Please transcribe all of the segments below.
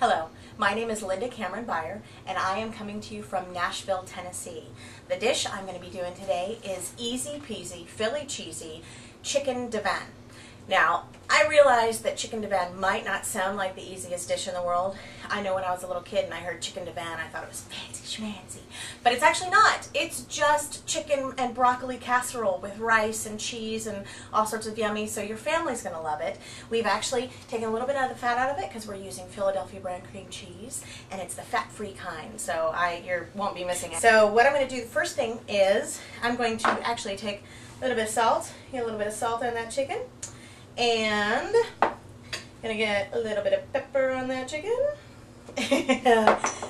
Hello, my name is Linda Cameron Byer, and I am coming to you from Nashville, Tennessee. The dish I'm going to be doing today is easy peasy, Philly cheesy chicken divan. Now, I realize that chicken divan might not sound like the easiest dish in the world. I know when I was a little kid and I heard chicken divan, I thought it was fancy schmancy. But it's actually not. It's just chicken and broccoli casserole with rice and cheese and all sorts of yummy, so your family's going to love it. We've actually taken a little bit of the fat out of it because we're using Philadelphia brand cream cheese, and it's the fat-free kind, so you won't be missing it. So what I'm going to do, the first thing is I'm going to actually take a little bit of salt, get a little bit of salt on that chicken. And I'm going to get a little bit of pepper on that chicken. And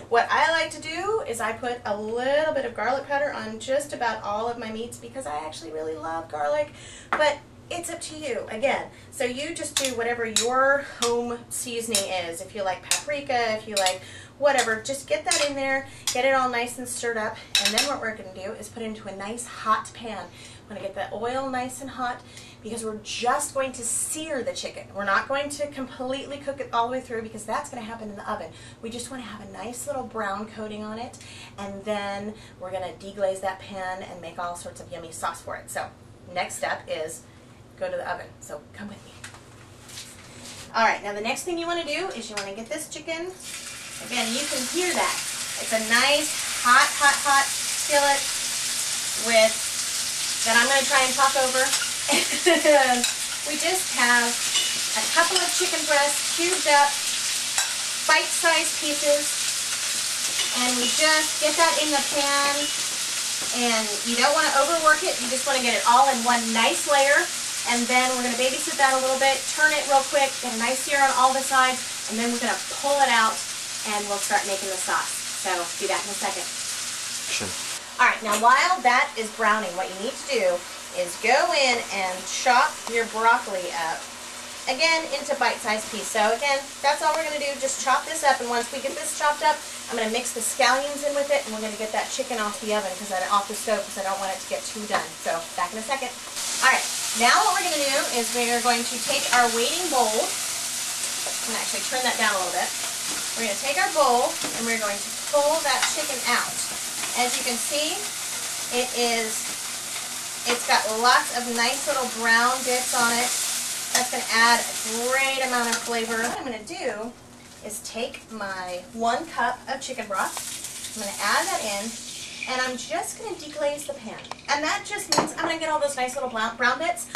what I like to do is I put a little bit of garlic powder on just about all of my meats because I actually really love garlic, but it's up to you, again. So you just do whatever your home seasoning is. If you like paprika, if you like whatever, just get that in there, get it all nice and stirred up, and then what we're going to do is put it into a nice hot pan. I'm going to get the oil nice and hot because we're just going to sear the chicken. We're not going to completely cook it all the way through because that's going to happen in the oven. We just want to have a nice little brown coating on it, and then we're going to deglaze that pan and make all sorts of yummy sauce for it. So next step is go to the oven. So come with me. Alright, now the next thing you want to do is you want to get this chicken. Again, you can hear that. It's a nice hot skillet that I'm going to try and talk over. We just have a couple of chicken breasts cubed up, bite-sized pieces, and we just get that in the pan, and you don't want to overwork it, you just want to get it all in one nice layer, and then we're going to babysit that a little bit, turn it real quick, get a nice sear on all the sides, and then we're going to pull it out and we'll start making the sauce. So, be back in a second. Sure. Alright, now while that is browning, what you need to do is go in and chop your broccoli up, again, into bite-sized pieces. So again, that's all we're going to do, just chop this up, and once we get this chopped up, I'm going to mix the scallions in with it, and we're going to get that chicken off the oven, off the stove, because I don't want it to get too done. So, back in a second. Alright, now what we're going to do is we're going to take our waiting bowl. I'm going to actually turn that down a little bit. We're going to take our bowl, and we're going to pull that chicken out. As you can see, it's got lots of nice little brown bits on it. That's going to add a great amount of flavor. What I'm going to do is take my 1 cup of chicken broth. I'm going to add that in, and I'm just going to deglaze the pan. And that just means I'm going to get all those nice little brown bits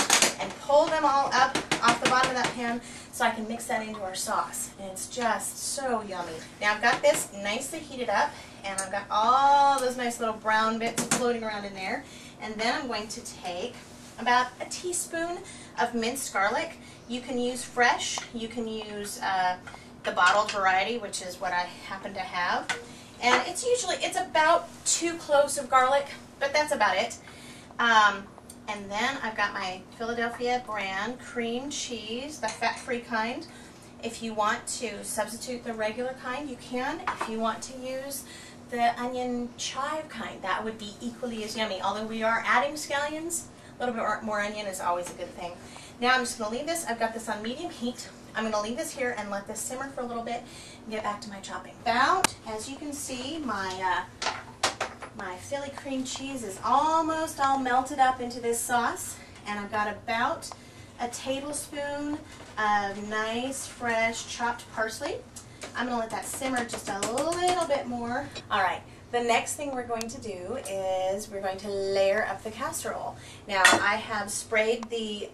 and pull them all up off the bottom of that pan so I can mix that into our sauce. And it's just so yummy. Now I've got this nicely heated up, and I've got all those nice little brown bits floating around in there. And then I'm going to take about a teaspoon of minced garlic. You can use fresh, you can use the bottled variety, which is what I happen to have. And it's about 2 cloves of garlic, but that's about it. And then I've got my Philadelphia brand cream cheese, the fat-free kind. If you want to substitute the regular kind, you can. If you want to use the onion chive kind, that would be equally as yummy. Although we are adding scallions, a little bit more onion is always a good thing. Now I'm just going to leave this. I've got this on medium heat. I'm going to leave this here and let this simmer for a little bit and get back to my chopping. As you can see, my Philly cream cheese is almost all melted up into this sauce, and I've got about a tablespoon of nice, fresh, chopped parsley. I'm going to let that simmer just a little bit more. Alright, the next thing we're going to do is we're going to layer up the casserole. Now, I have sprayed the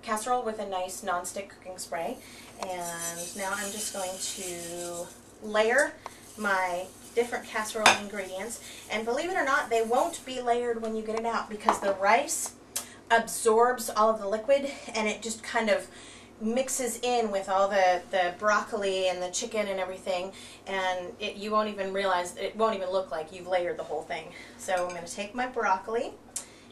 casserole with a nice non-stick cooking spray, and now I'm just going to layer my different casserole ingredients. And believe it or not, they won't be layered when you get it out because the rice absorbs all of the liquid, and it just kind of mixes in with all the broccoli and the chicken and everything, and you won't even realize, it won't even look like you've layered the whole thing. So I'm going to take my broccoli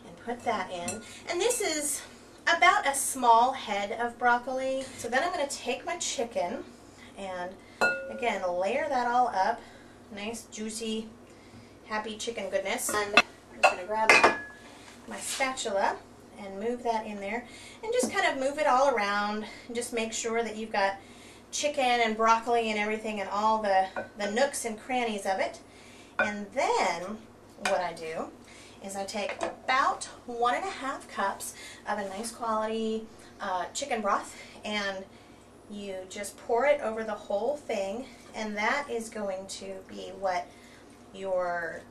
and put that in, and this is about a small head of broccoli. So then I'm going to take my chicken and again layer that all up, nice juicy happy chicken goodness. And I'm just going to grab my spatula and move that in there and just kind of move it all around and just make sure that you've got chicken and broccoli and everything and all the nooks and crannies of it. And then what I do is I take about 1.5 cups of a nice quality chicken broth, and you just pour it over the whole thing, and that is going to be what your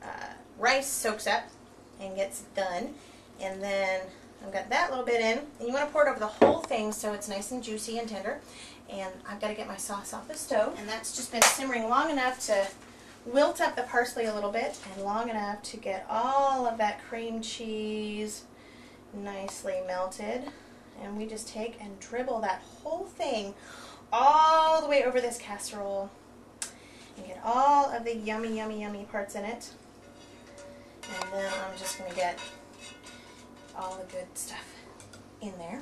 rice soaks up and gets done. And then I've got that little bit in, and you want to pour it over the whole thing so it's nice and juicy and tender. And I've got to get my sauce off the stove, and that's just been simmering long enough to wilt up the parsley a little bit, and long enough to get all of that cream cheese nicely melted. And we just take and dribble that whole thing all the way over this casserole and get all of the yummy, yummy, yummy parts in it. And then I'm just going to get all the good stuff in there.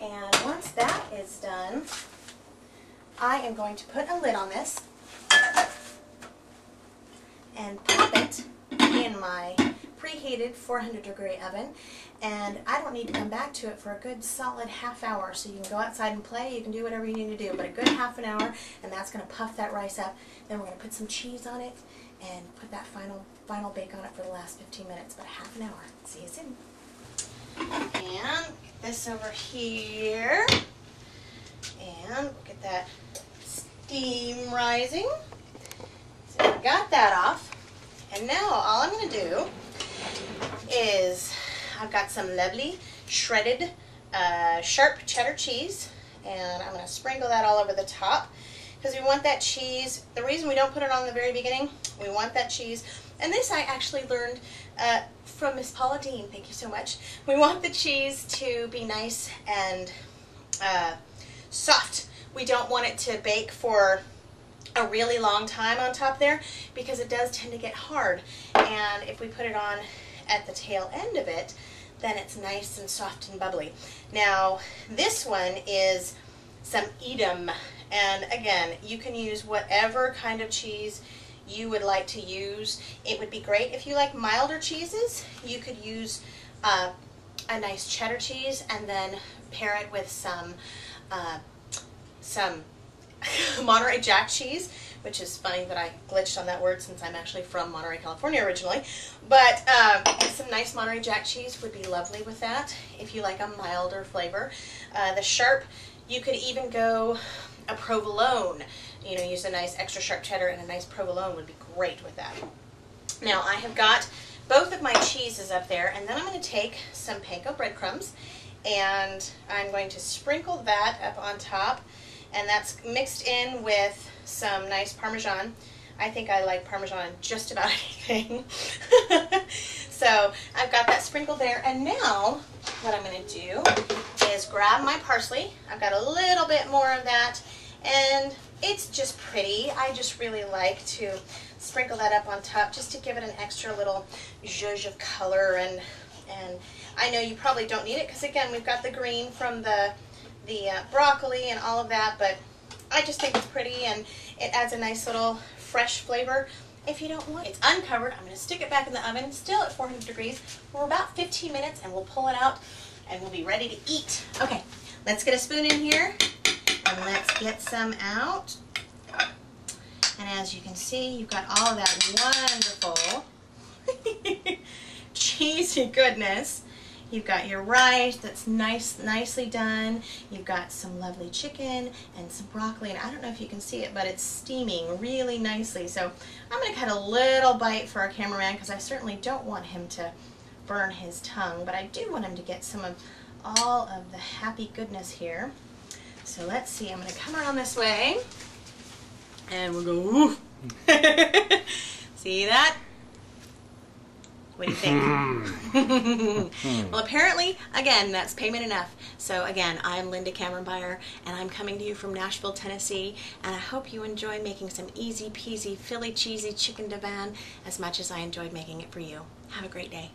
And once that is done, I am going to put a lid on this and pop it in my preheated 400-degree oven. And I don't need to come back to it for a good solid half hour. So you can go outside and play, you can do whatever you need to do, but a good half an hour, and that's going to puff that rice up. Then we're going to put some cheese on it and put that final bake on it for the last 15 minutes, about half an hour. See you soon. And get this over here, and get that steam rising. So we got that off, and now all I'm going to do is I've got some lovely shredded sharp cheddar cheese, and I'm going to sprinkle that all over the top because we want that cheese. The reason we don't put it on the very beginning, we want that cheese, and this I actually learned from Miss Paula Dean, thank you so much. We want the cheese to be nice and soft. We don't want it to bake for a really long time on top there because it does tend to get hard, and if we put it on at the tail end of it, then it's nice and soft and bubbly. Now this one is some Edam, and again, you can use whatever kind of cheese you would like to use. It would be great if you like milder cheeses. You could use a nice cheddar cheese and then pair it with some Monterey Jack cheese, which is funny that I glitched on that word since I'm actually from Monterey, California originally. But some nice Monterey Jack cheese would be lovely with that if you like a milder flavor. The sharp, you could even go a provolone. You know, use a nice extra sharp cheddar, and a nice provolone would be great with that. Now I have got both of my cheeses up there, and then I'm going to take some panko breadcrumbs, and I'm going to sprinkle that up on top, and that's mixed in with some nice Parmesan. I think I like Parmesan on just about anything. So I've got that sprinkled there, and now what I'm going to do is grab my parsley. I've got a little bit more of that, and it's just pretty. I just really like to sprinkle that up on top just to give it an extra little zhuzh of color, and I know you probably don't need it because again we've got the green from the broccoli and all of that, but I just think it's pretty and it adds a nice little fresh flavor. If you don't want it, it's uncovered. I'm going to stick it back in the oven, still at 400 degrees, for about 15 minutes, and we'll pull it out and we'll be ready to eat. Okay, let's get a spoon in here and let's get some out. And as you can see, you've got all of that wonderful cheesy goodness. You've got your rice that's nicely done. You've got some lovely chicken and some broccoli, and I don't know if you can see it, but it's steaming really nicely. So I'm going to cut a little bite for our cameraman because I certainly don't want him to burn his tongue, but I do want him to get some of all of the happy goodness here. So let's see, I'm going to come around this way, and we'll go, ooh. See that? What do you think? Well, apparently, again, that's payment enough. So again, I'm Linda Cameron Buyer, and I'm coming to you from Nashville, Tennessee, and I hope you enjoy making some easy peasy Philly cheesy chicken divan as much as I enjoyed making it for you. Have a great day.